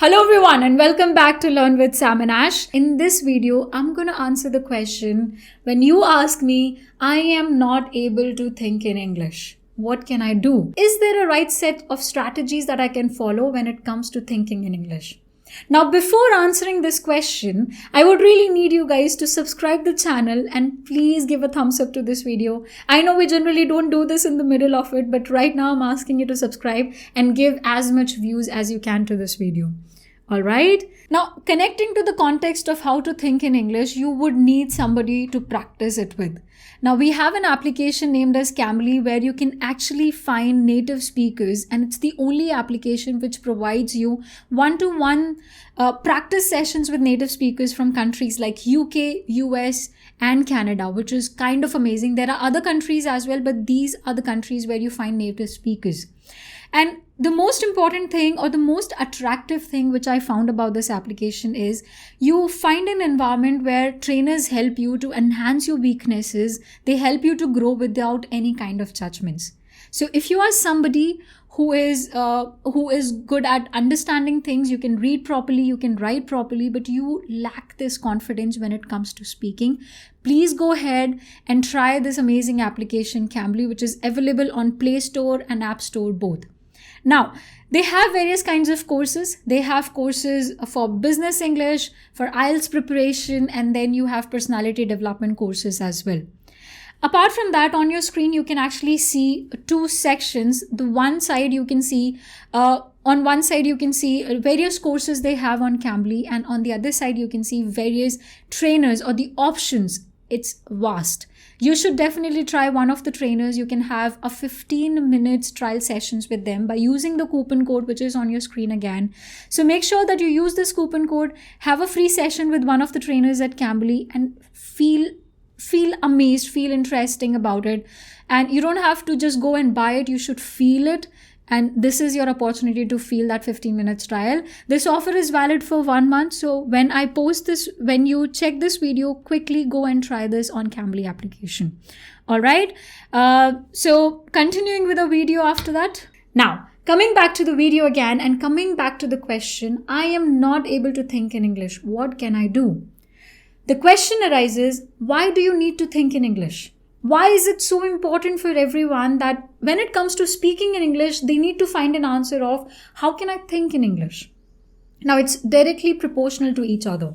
Hello everyone and welcome back to Learn with Sam and Ash. In this video, I'm going to answer the question when you ask me, I am not able to think in English. What can I do? Is there a right set of strategies that I can follow when it comes to thinking in English? Now, before answering this question, I would really need you guys to subscribe the channel and please give a thumbs up to this video. I know we generally don't do this in the middle of it, but right now I'm asking you to subscribe and give as much views as you can to this video. All right. Now, connecting to the context of how to think in English, you would need somebody to practice it with. Now, we have an application named as Cambly where you can actually find native speakers, and it's the only application which provides you one-to-one practice sessions with native speakers from countries like UK, US, and Canada, which is kind of amazing. There are other countries as well, but these are the countries where you find native speakers. And the most important thing or the most attractive thing which I found about this application is you find an environment where trainers help you to enhance your weaknesses. They help you to grow without any kind of judgments. So if you are somebody who is good at understanding things, you can read properly, you can write properly, but you lack this confidence when it comes to speaking, please go ahead and try this amazing application Cambly, which is available on Play Store and App Store both. Now, they have various kinds of courses. They have courses for business English, for IELTS preparation, and then you have personality development courses as well. Apart from that, on your screen, you can actually see two sections. On one side, you can see various courses they have on Cambly, and on the other side, you can see various trainers or the options. It's vast. You should definitely try one of the trainers. You can have a 15 minutes trial sessions with them by using the coupon code, which is on your screen again. So make sure that you use this coupon code, have a free session with one of the trainers at Cambly, and feel amazed, feel interesting about it. And you don't have to just go and buy it. You should feel it. And this is your opportunity to feel that 15 minutes trial. This offer is valid for 1 month. So when I post this, when you check this video, quickly go and try this on Cambly application. All right. So continuing with the video after that. Now, coming back to the video again and coming back to the question, I am not able to think in English. What can I do? The question arises, why do you need to think in English? Why is it so important for everyone that when it comes to speaking in English, they need to find an answer of how can I think in English? Now, it's directly proportional to each other.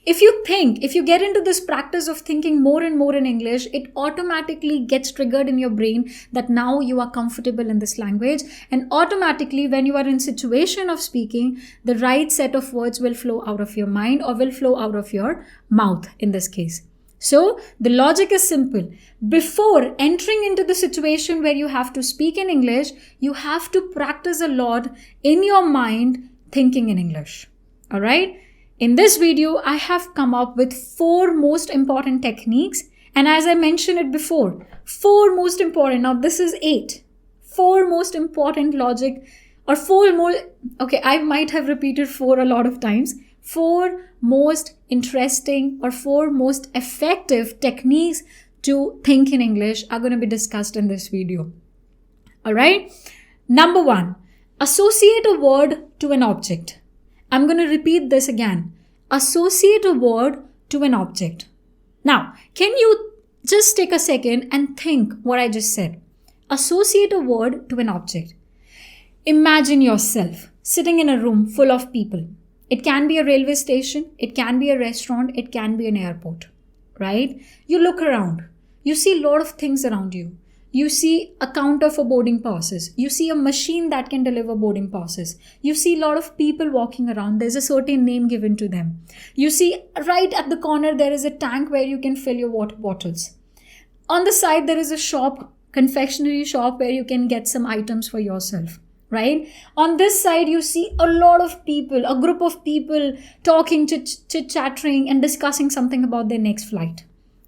If you get into this practice of thinking more and more in English, it automatically gets triggered in your brain that now you are comfortable in this language. And automatically, when you are in situation of speaking, the right set of words will flow out of your mind or will flow out of your mouth in this case. So the logic is simple. Before entering into the situation where you have to speak in English, you have to practice a lot in your mind thinking in English. All right. In this video, I have come up with 4 most important techniques. And as I mentioned it before, 4 most important. Now this is 8. 4 most important logic or 4 more. Okay, I might have repeated 4 a lot of times. 4 most interesting or 4 most effective techniques to think in English are going to be discussed in this video. All right. Number 1, associate a word to an object. I'm going to repeat this again. Associate a word to an object. Now, can you just take a second and think what I just said? Associate a word to an object. Imagine yourself sitting in a room full of people. It can be a railway station, it can be a restaurant, it can be an airport, right? You look around, you see a lot of things around you. You see a counter for boarding passes. You see a machine that can deliver boarding passes. You see a lot of people walking around. There's a certain name given to them. You see right at the corner, there is a tank where you can fill your water bottles. On the side, there is a shop, confectionery shop where you can get some items for yourself. Right? On this side, you see a lot of people, a group of people talking, chit-chattering and discussing something about their next flight.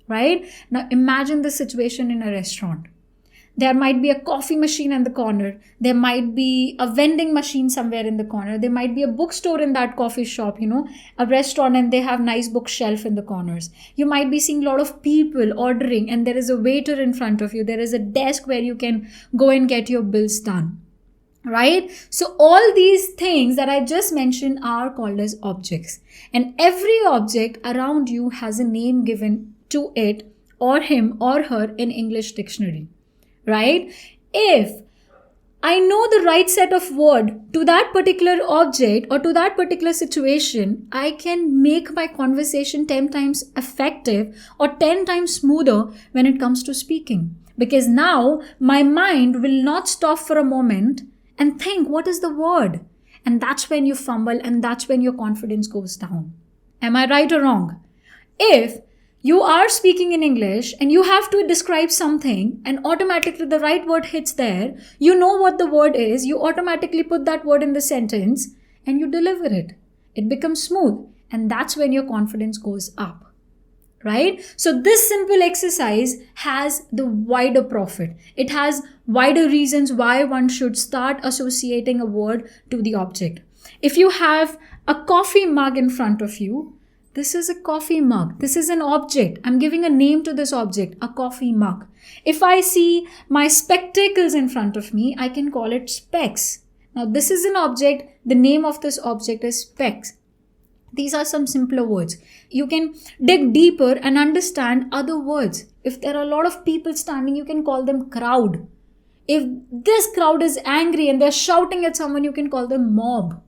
Right? Now, imagine the situation in a restaurant. There might be a coffee machine in the corner. There might be a vending machine somewhere in the corner. There might be a bookstore in that coffee shop, a restaurant, and they have nice bookshelf in the corners. You might be seeing a lot of people ordering and there is a waiter in front of you. There is a desk where you can go and get your bills done. right? So all these things that I just mentioned are called as objects. And every object around you has a name given to it or him or her in English dictionary, right? If I know the right set of word to that particular object or to that particular situation, I can make my conversation 10 times effective or 10 times smoother when it comes to speaking. Because now my mind will not stop for a moment and think, what is the word? And that's when you fumble and that's when your confidence goes down. Am I right or wrong? If you are speaking in English and you have to describe something and automatically the right word hits there, you know what the word is, you automatically put that word in the sentence and you deliver it. It becomes smooth and that's when your confidence goes up. Right? So this simple exercise has the wider profit. It has wider reasons why one should start associating a word to the object. If you have a coffee mug in front of you, this is a coffee mug. This is an object. I'm giving a name to this object, a coffee mug. If I see my spectacles in front of me, I can call it specs. Now this is an object. The name of this object is specs. These are some simpler words. You can dig deeper and understand other words. If there are a lot of people standing, you can call them crowd. If this crowd is angry and they're shouting at someone, you can call them mob,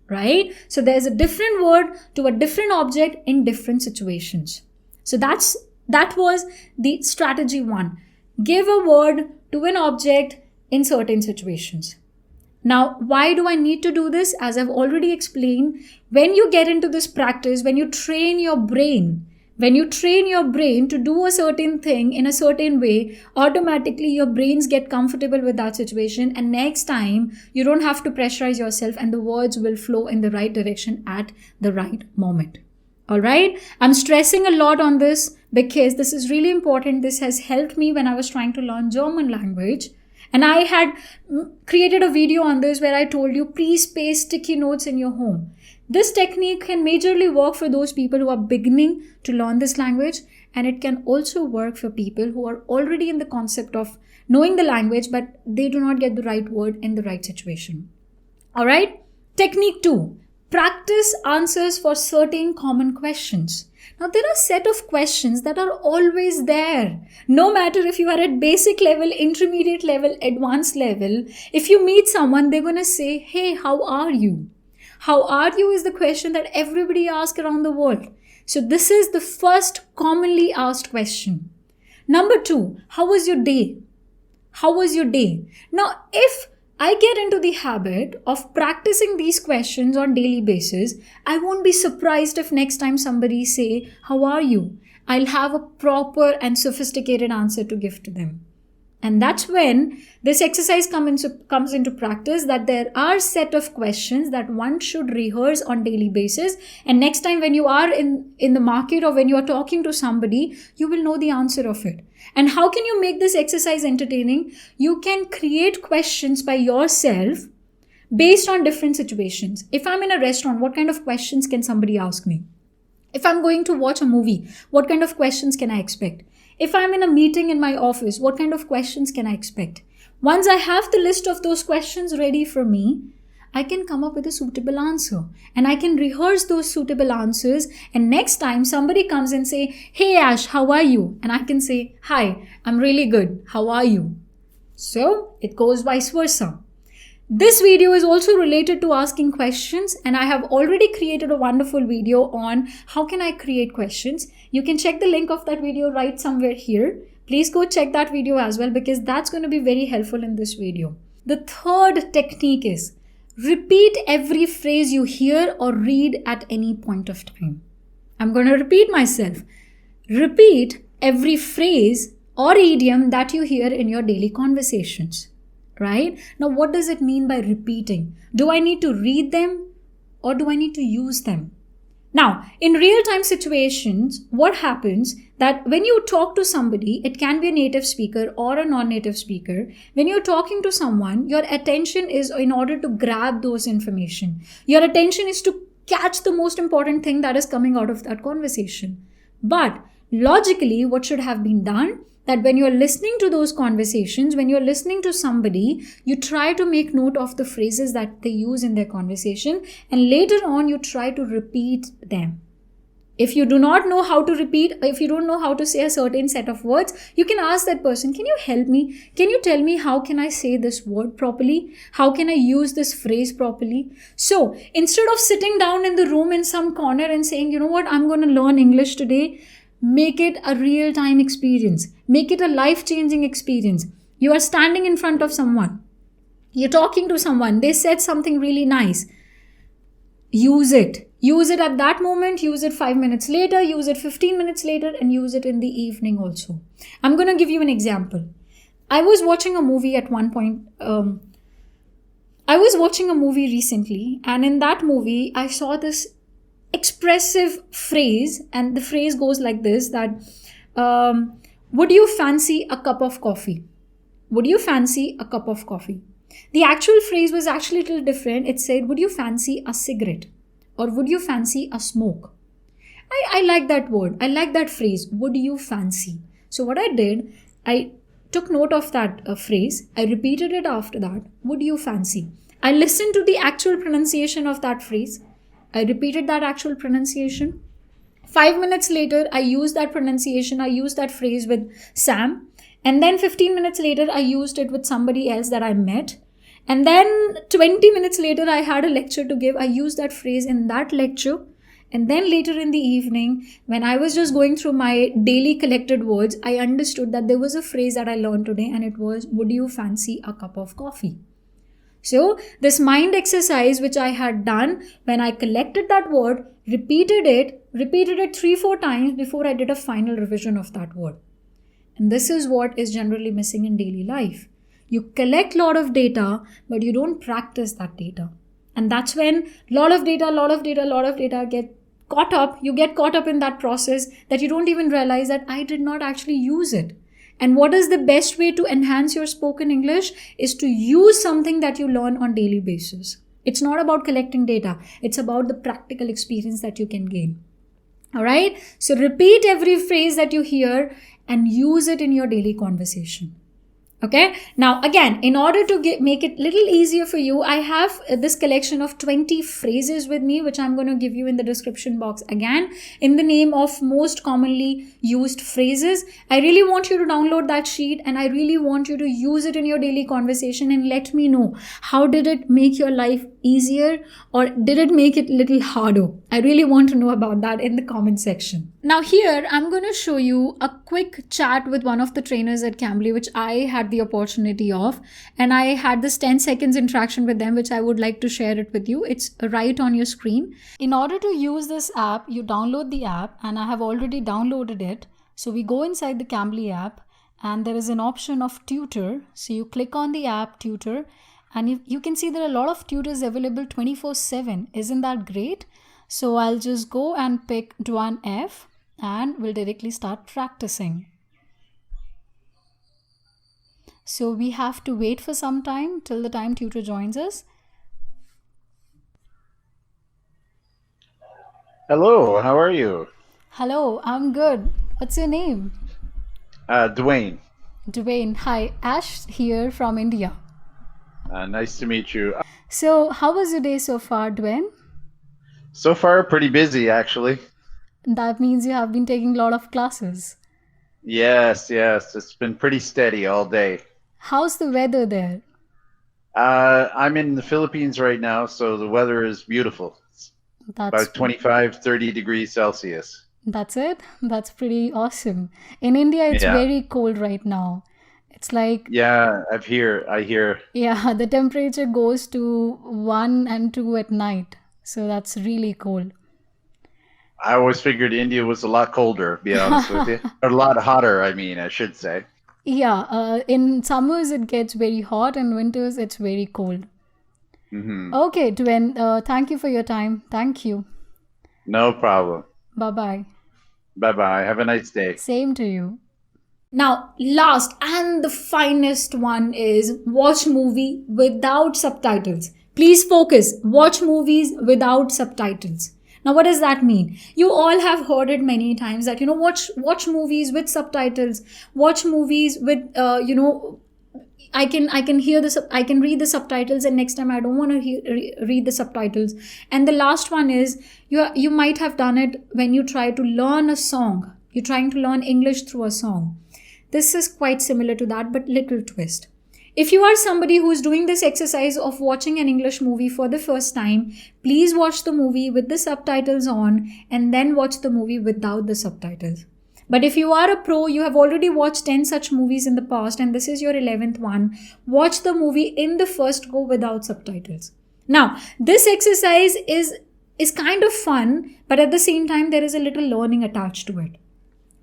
right? So there's a different word to a different object in different situations. So that was the strategy 1. Give a word to an object in certain situations. Now, why do I need to do this? As I've already explained, when you get into this practice, when you train your brain to do a certain thing in a certain way, automatically your brains get comfortable with that situation. And next time, you don't have to pressurize yourself and the words will flow in the right direction at the right moment. All right. I'm stressing a lot on this because this is really important. This has helped me when I was trying to learn German language. And I had created a video on this where I told you, please paste sticky notes in your home. This technique can majorly work for those people who are beginning to learn this language. And it can also work for people who are already in the concept of knowing the language, but they do not get the right word in the right situation. All right. Technique 2. Practice answers for certain common questions. Now, there are a set of questions that are always there. No matter if you are at basic level, intermediate level, advanced level, if you meet someone, they're going to say, hey, how are you? How are you is the question that everybody asks around the world. So this is the first commonly asked question. Number 2, how was your day? How was your day? Now, if I get into the habit of practicing these questions on daily basis, I won't be surprised if next time somebody say, how are you? I'll have a proper and sophisticated answer to give to them. And that's when this exercise comes into practice, that there are set of questions that one should rehearse on daily basis. And next time when you are in the market or when you are talking to somebody, you will know the answer of it. And how can you make this exercise entertaining? You can create questions by yourself based on different situations. If I'm in a restaurant, what kind of questions can somebody ask me? If I'm going to watch a movie, what kind of questions can I expect? If I'm in a meeting in my office, what kind of questions can I expect? Once I have the list of those questions ready for me, I can come up with a suitable answer and I can rehearse those suitable answers. And next time somebody comes and say, hey Ash, how are you? And I can say, hi, I'm really good. How are you? So it goes vice versa. This video is also related to asking questions, and I have already created a wonderful video on how can I create questions. You can check the link of that video right somewhere here. Please go check that video as well because that's going to be very helpful in this video. The third technique is repeat every phrase you hear or read at any point of time. I'm going to repeat myself. Repeat every phrase or idiom that you hear in your daily conversations. Right? Now, what does it mean by repeating? Do I need to read them or do I need to use them? Now, in real-time situations, what happens that when you talk to somebody, it can be a native speaker or a non-native speaker. When you're talking to someone, your attention is in order to grab those information. Your attention is to catch the most important thing that is coming out of that conversation. But logically, what should have been done? that when you're listening to those conversations, when you're listening to somebody, you try to make note of the phrases that they use in their conversation, and later on you try to repeat them. If you do not know how to repeat, if you don't know how to say a certain set of words, you can ask that person, can you help me? Can you tell me how can I say this word properly? How can I use this phrase properly? So instead of sitting down in the room in some corner and saying, you know what, I'm going to learn English today, make it a real-time experience. Make it a life-changing experience. You are standing in front of someone. You're talking to someone. They said something really nice. Use it. Use it at that moment, use it 5 minutes later, use it 15 minutes later, and use it in the evening also. I'm going to give you an example. I was watching a movie at one point. I was watching a movie recently, and in that movie, I saw this expressive phrase, and the phrase goes like this, that, would you fancy a cup of coffee? Would you fancy a cup of coffee? The actual phrase was actually a little different. It said, would you fancy a cigarette? Or would you fancy a smoke? I like that word. I like that phrase. Would you fancy? So what I did, I took note of that phrase. I repeated it after that. Would you fancy? I listened to the actual pronunciation of that phrase. I repeated that actual pronunciation. 5 minutes later, I used that pronunciation. I used that phrase with Sam. And then 15 minutes later, I used it with somebody else that I met. And then 20 minutes later, I had a lecture to give. I used that phrase in that lecture. And then later in the evening, when I was just going through my daily collected words, I understood that there was a phrase that I learned today, and it was, would you fancy a cup of coffee? So this mind exercise which I had done, when I collected that word, repeated it 3-4 times before I did a final revision of that word. And this is what is generally missing in daily life. You collect a lot of data, but you don't practice that data. And that's when a lot of data get caught up. You get caught up in that process that you don't even realize that I did not actually use it. And what is the best way to enhance your spoken English is to use something that you learn on daily basis. It's not about collecting data. It's about the practical experience that you can gain. All right. So repeat every phrase that you hear and use it in your daily conversation. Okay. Now, again, in order to make it a little easier for you, I have this collection of 20 phrases with me, which I'm going to give you in the description box again, in the name of most commonly used phrases. I really want you to download that sheet, and I really want you to use it in your daily conversation and let me know, how did it make your life easier, or did it make it a little harder? I really want to know about that in the comment section. Now here, I'm going to show you a quick chat with one of the trainers at Cambly, which I had the opportunity of, and I had this 10 seconds interaction with them, which I would like to share it with you. It's right on your screen. In order to use this app, you download the app, and I have already downloaded it. So we go inside the Cambly app, and there is an option of tutor. So you click on the app tutor, and you can see there are a lot of tutors available 24/7. Isn't that great? So I'll just go and pick Duan F, and we'll directly start practicing. So we have to wait for some time till the time tutor joins us. Hello, how are you? Hello, I'm good. What's your name? Dwayne. Dwayne. Hi, Ash here from India. Nice to meet you. So how was your day so far, Dwayne? So far, pretty busy, actually. That means you have been taking a lot of classes. Yes. It's been pretty steady all day. How's the weather there? I'm in the Philippines right now, so the weather is beautiful. It's about 25, 30 degrees Celsius. That's it? That's pretty awesome. In India, it's very cold right now. It's like... Yeah, I hear. Yeah, the temperature goes to 1 and 2 at night. So that's really cold. I always figured India was a lot colder, to be honest with you. Or a lot hotter, I should say. Yeah, in summers it gets very hot, and winters it's very cold. Mm-hmm. Okay, Dwayne, thank you for your time. Thank you. No problem. Bye-bye. Bye-bye. Have a nice day. Same to you. Now, last and the finest one is watch movie without subtitles. Please focus. Watch movies without subtitles. Now, what does that mean? You all have heard it many times that, watch movies with subtitles, watch movies with, I can hear this, I can read the subtitles, and next time I don't want to read the subtitles. And the last one is, you might have done it when you try to learn a song. You're trying to learn English through a song. This is quite similar to that, but little twist. If you are somebody who's doing this exercise of watching an English movie for the first time, please watch the movie with the subtitles on and then watch the movie without the subtitles. But if you are a pro, you have already watched 10 such movies in the past and this is your 11th one, watch the movie in the first go without subtitles. Now, this exercise is kind of fun, but at the same time, there is a little learning attached to it.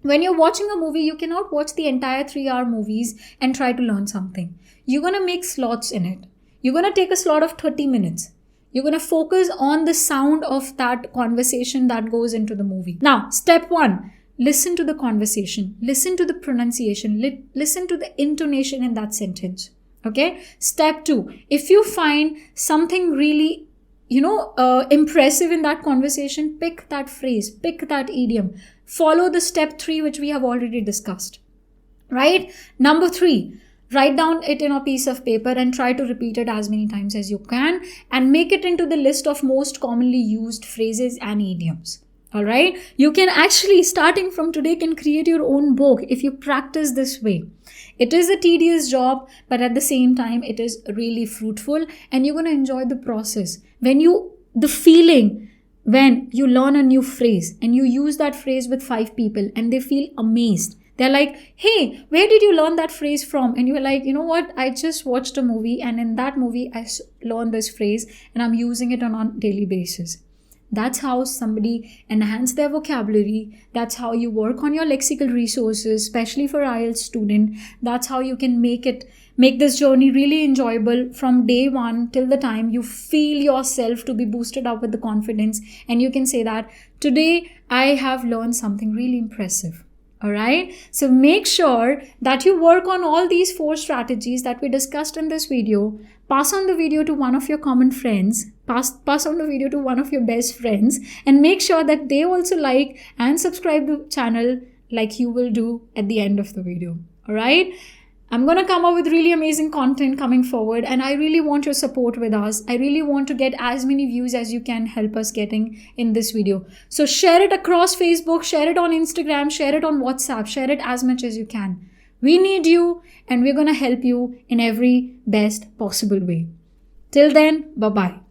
When you're watching a movie, you cannot watch the entire 3-hour movies and try to learn something. You're going to make slots in it. You're going to take a slot of 30 minutes. You're going to focus on the sound of that conversation that goes into the movie. Now, step 1, listen to the conversation. Listen to the pronunciation. Listen to the intonation in that sentence. Okay? Step 2, if you find something really impressive in that conversation, pick that phrase, pick that idiom. Follow the step 3, which we have already discussed. Right? Number 3, write down it in a piece of paper and try to repeat it as many times as you can and make it into the list of most commonly used phrases and idioms. All right? You can actually, starting from today, can create your own book if you practice this way. It is a tedious job, but at the same time, it is really fruitful and you're going to enjoy the process. The feeling when you learn a new phrase and you use that phrase with 5 people and they feel amazed. They're like, hey, where did you learn that phrase from? And you're like, you know what? I just watched a movie and in that movie, I learned this phrase and I'm using it on a daily basis. That's how somebody enhance their vocabulary. That's how you work on your lexical resources, especially for IELTS student. That's how you can make this journey really enjoyable from day one till the time you feel yourself to be boosted up with the confidence. And you can say that today I have learned something really impressive. All right. So make sure that you work on all these 4 strategies that we discussed in this video. Pass on the video to one of your common friends. Pass on the video to one of your best friends and make sure that they also like and subscribe to the channel like you will do at the end of the video. All right. I'm going to come up with really amazing content coming forward and I really want your support with us. I really want to get as many views as you can help us getting in this video. So share it across Facebook, share it on Instagram, share it on WhatsApp, share it as much as you can. We need you and we're going to help you in every best possible way. Till then, bye-bye.